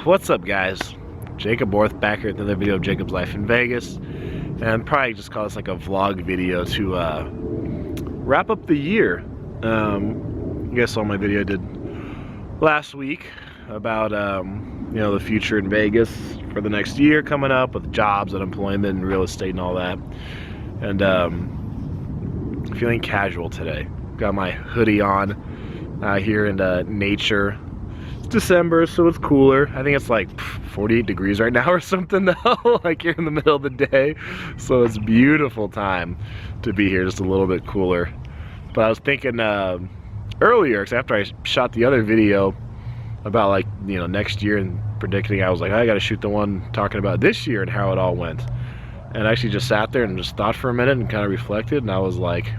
What's up, guys? Jacoborth back here with another video of Jacob's Life in Vegas, and probably just call this like a vlog video to wrap up the year. You guys saw my video I did last week about you know, the future in Vegas for the next year coming up with jobs and employment and real estate and all that. And feeling casual today. Got my hoodie on here in nature. December, so it's cooler. I think it's like 48 degrees right now or something now, like here in the middle of the day. So it's a beautiful time to be here, just a little bit cooler. But I was thinking earlier, because after I shot the other video about, like, you know, next year and predicting, I was like, I gotta shoot the one talking about this year and how it all went. And I actually just sat there and just thought for a minute and kind of reflected, and I was like,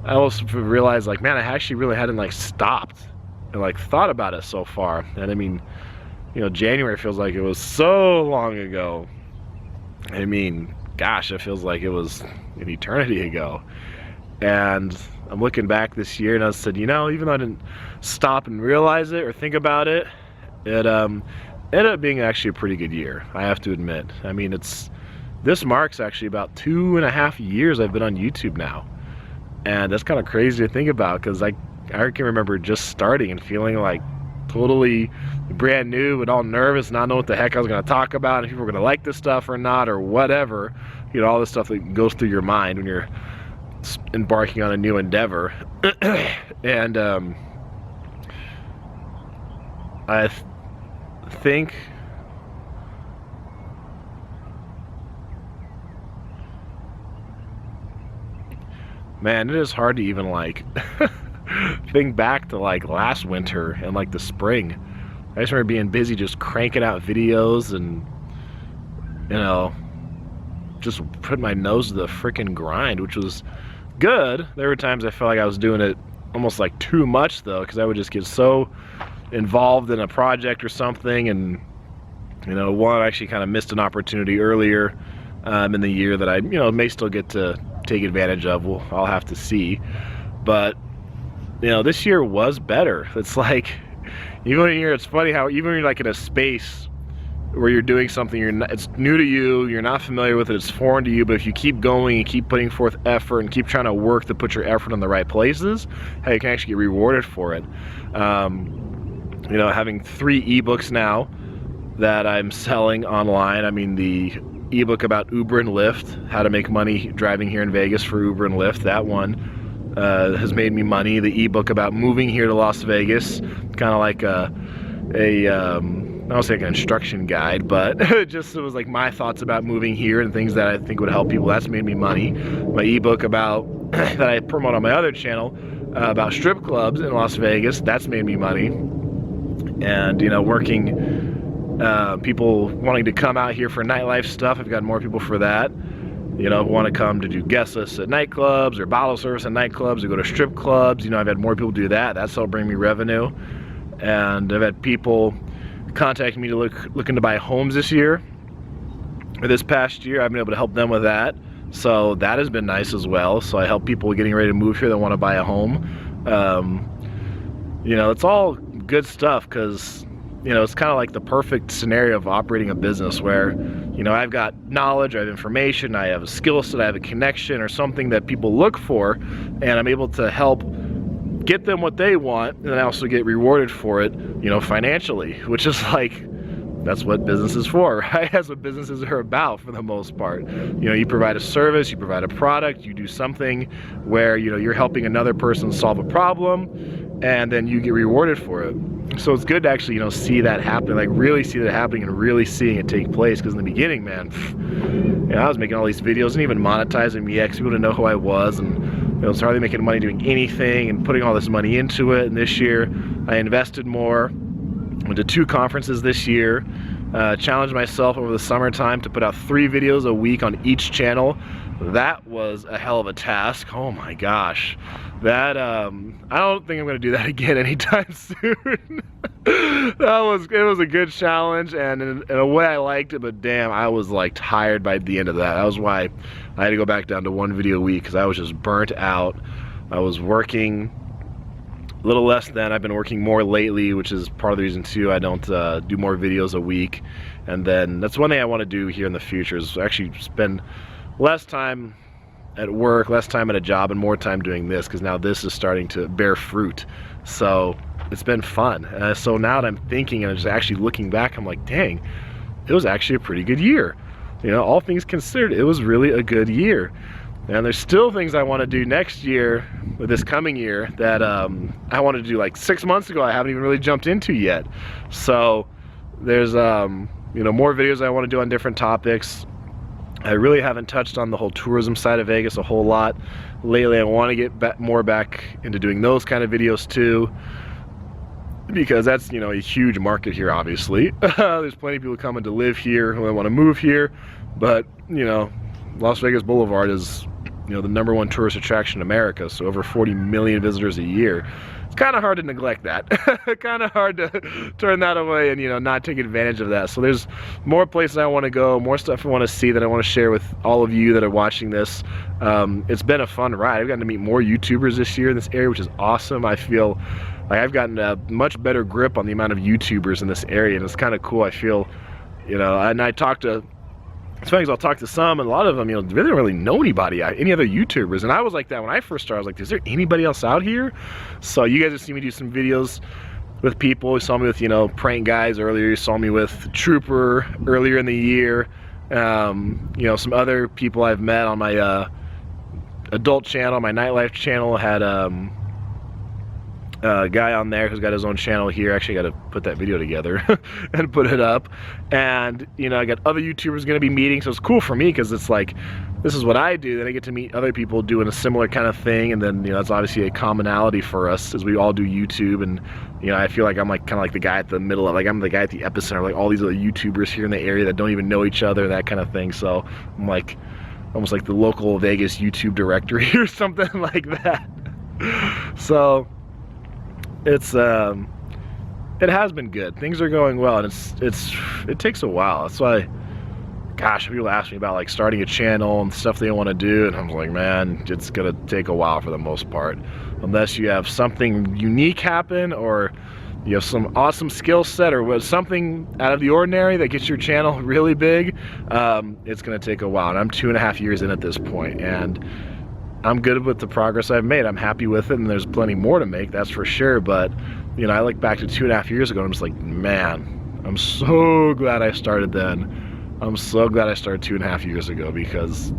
I almost realized, like, man, I actually really hadn't like stopped and like thought about it so far. And I mean, you know, January feels like it was so long ago. I mean, gosh, it feels like it was an eternity ago. And I'm looking back this year and I said, you know, even though I didn't stop and realize it or think about it, it ended up being actually a pretty good year, I have to admit. I mean, this marks actually about 2.5 years I've been on YouTube now. And that's kind of crazy to think about, because I can remember just starting and feeling like totally brand new and all nervous, not knowing what the heck I was going to talk about, and if people were going to like this stuff or not or whatever. You know, all this stuff that goes through your mind when you're embarking on a new endeavor. And I think man, it is hard to even like think back to like last winter and like the spring. I just remember being busy just cranking out videos and, you know, just putting my nose to the freaking grind, which was good. There were times I felt like I was doing it almost like too much though, because I would just get so involved in a project or something. And, you know, one, I actually kind of missed an opportunity earlier in the year that I, you know, may still get to take advantage of. I'll have to see. But, you know, this year was better. It's like, even when you're, it's funny how even when you're like in a space where you're doing something, it's new to you, you're not familiar with it, it's foreign to you, but if you keep going and keep putting forth effort and keep trying to work to put your effort in the right places, hey, you can actually get rewarded for it. You know, having 3 ebooks now that I'm selling online. I mean, the ebook about Uber and Lyft, how to make money driving here in Vegas for Uber and Lyft, that one has made me money. The ebook about moving here to Las Vegas, kind of like I don't say like an instruction guide, but it was like my thoughts about moving here and things that I think would help people. That's made me money. My ebook about that I promote on my other channel about strip clubs in Las Vegas, that's made me money. And, you know, working people wanting to come out here for nightlife stuff, I've got more people for that. You know, want to come to do guest lists at nightclubs or bottle service at nightclubs or go to strip clubs. You know, I've had more people do that. That's helped bring me revenue. And I've had people contact me to looking to buy homes this year, or this past year. I've been able to help them with that, so that has been nice as well. So I help people getting ready to move here that want to buy a home. You know, it's all good stuff, because, you know, it's kind of like the perfect scenario of operating a business where, you know, I've got knowledge, I have information, I have a skill set, I have a connection or something that people look for, and I'm able to help get them what they want, and I also get rewarded for it, you know, financially, which is like, that's what business is for, right? That's what businesses are about for the most part. You know, you provide a service, you provide a product, you do something where, you know, you're helping another person solve a problem, and then you get rewarded for it. So it's good to actually, you know, see that happen, like really see that happening and really seeing it take place. Because in the beginning, man, you know, I was making all these videos and even monetizing me, people didn't know who I was, and, you know, it's hardly making money doing anything and putting all this money into it. And this year I invested more, went to 2 conferences this year, challenged myself over the summertime to put out 3 videos a week on each channel. That was a hell of a task. Oh my gosh. That, I don't think I'm gonna do that again anytime soon. It was a good challenge, and in a way I liked it, but damn, I was like tired by the end of that. That was why I had to go back down to 1 video a week, because I was just burnt out. I was working a little less than. I've been working more lately, which is part of the reason too I don't do more videos a week. And then that's one thing I want to do here in the future is actually spend less time at work, less time at a job, and more time doing this, because now this is starting to bear fruit. So it's been fun. So now that I'm thinking and I'm just actually looking back, I'm like, dang, it was actually a pretty good year. You know, all things considered, it was really a good year. And there's still things I want to do next year, or this coming year, that I wanted to do like 6 months ago I haven't even really jumped into yet. So there's you know, more videos I want to do on different topics. I really haven't touched on the whole tourism side of Vegas a whole lot lately. I want to get more back into doing those kind of videos too, because that's, you know, a huge market here, obviously. There's plenty of people coming to live here who want to move here, but, you know, Las Vegas Boulevard is, you know, the #1 tourist attraction in America, so over 40 million visitors a year. It's kind of hard to neglect that. Kind of hard to turn that away and, you know, not take advantage of that. So there's more places I want to go, more stuff I want to see that I want to share with all of you that are watching this. It's been a fun ride. I've gotten to meet more YouTubers this year in this area, which is awesome. I feel like I've gotten a much better grip on the amount of YouTubers in this area, and it's kind of cool. I feel, you know, and I talk to, it's funny because I'll talk to some, and a lot of them, you know, they don't really know anybody, any other YouTubers. And I was like that when I first started. I was like, is there anybody else out here? So you guys have seen me do some videos with people. You saw me with, you know, prank guys earlier. You saw me with Trooper earlier in the year. You know, some other people I've met on my adult channel, my nightlife channel. Had a guy on there who's got his own channel here. Actually got to put that video together and put it up. And, you know, I got other YouTubers going to be meeting, so it's cool for me because it's like, this is what I do, then I get to meet other people doing a similar kind of thing. And then, you know, it's obviously a commonality for us as we all do YouTube. And, you know, I feel like I'm like kind of like the guy at the middle of, like, I'm the guy at the epicenter, like all these other YouTubers here in the area that don't even know each other, that kind of thing. So I'm like almost like the local Vegas YouTube directory or something like that. So it's it has been good. Things are going well, and it takes a while. That's why, gosh, people ask me about like starting a channel and stuff they want to do, and I'm like, man, it's gonna take a while for the most part, unless you have something unique happen, or you have some awesome skill set, or something out of the ordinary that gets your channel really big. It's gonna take a while, and I'm 2.5 years in at this point, and I'm good with the progress I've made. I'm happy with it, and there's plenty more to make, that's for sure. But, you know, I look back to 2.5 years ago, and I'm just like, man, I'm so glad I started then. I'm so glad I started 2.5 years ago, because,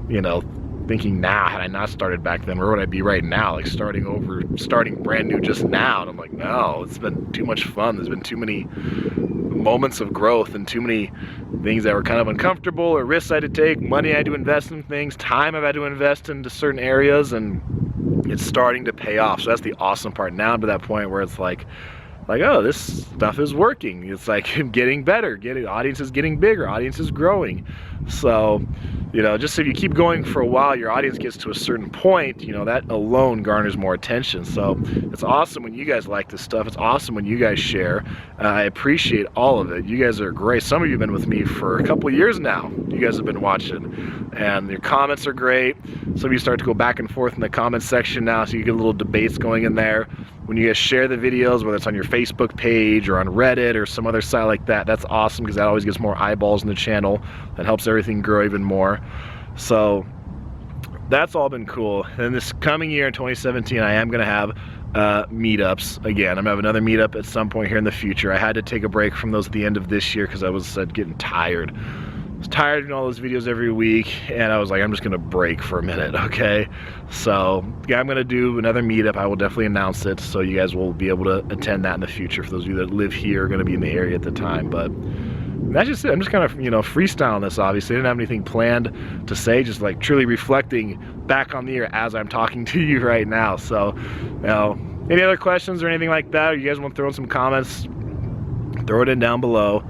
you know, thinking now, had I not started back then, where would I be right now? Like starting over, starting brand new just now. And I'm like, no, it's been too much fun. There's been too many moments of growth and too many things that were kind of uncomfortable, or risks I had to take, money I had to invest in things, time I've had to invest into certain areas, and it's starting to pay off. So that's the awesome part. Now to that point where it's like, oh, this stuff is working. It's like getting better, audience is getting bigger, audience is growing. So, you know, just if you keep going for a while, your audience gets to a certain point, you know, that alone garners more attention. So it's awesome when you guys like this stuff. It's awesome when you guys share. I appreciate all of it. You guys are great. Some of you have been with me for a couple of years now. You guys have been watching, and your comments are great. Some of you start to go back and forth in the comment section now, so you get little debates going in there. When you guys share the videos, whether it's on your Facebook page or on Reddit or some other site like that, that's awesome, because that always gets more eyeballs in the channel. That helps everything grow even more. So that's all been cool. And this coming year in 2017, I am going to have meetups again. I'm going to have another meetup at some point here in the future. I had to take a break from those at the end of this year because I was getting tired. I was tired of doing all those videos every week, and I was like, I'm just gonna break for a minute, okay? So yeah, I'm gonna do another meetup. I will definitely announce it, so you guys will be able to attend that in the future. For those of you that live here, are gonna be in the area at the time. But that's just it. I'm just kind of, you know, freestyling this. Obviously, I didn't have anything planned to say. Just like truly reflecting back on the year as I'm talking to you right now. So, you know, any other questions or anything like that, or you guys want to throw in some comments, throw it in down below.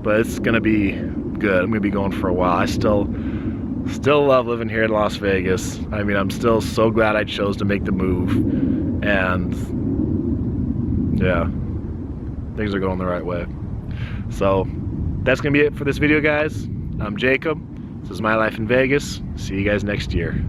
But it's gonna be good. I'm gonna be going for a while. I still love living here in Las Vegas. I mean, I'm still so glad I chose to make the move, and yeah, things are going the right way. So that's gonna be it for this video, guys. I'm Jacob. This is My Life in Vegas. See you guys next year.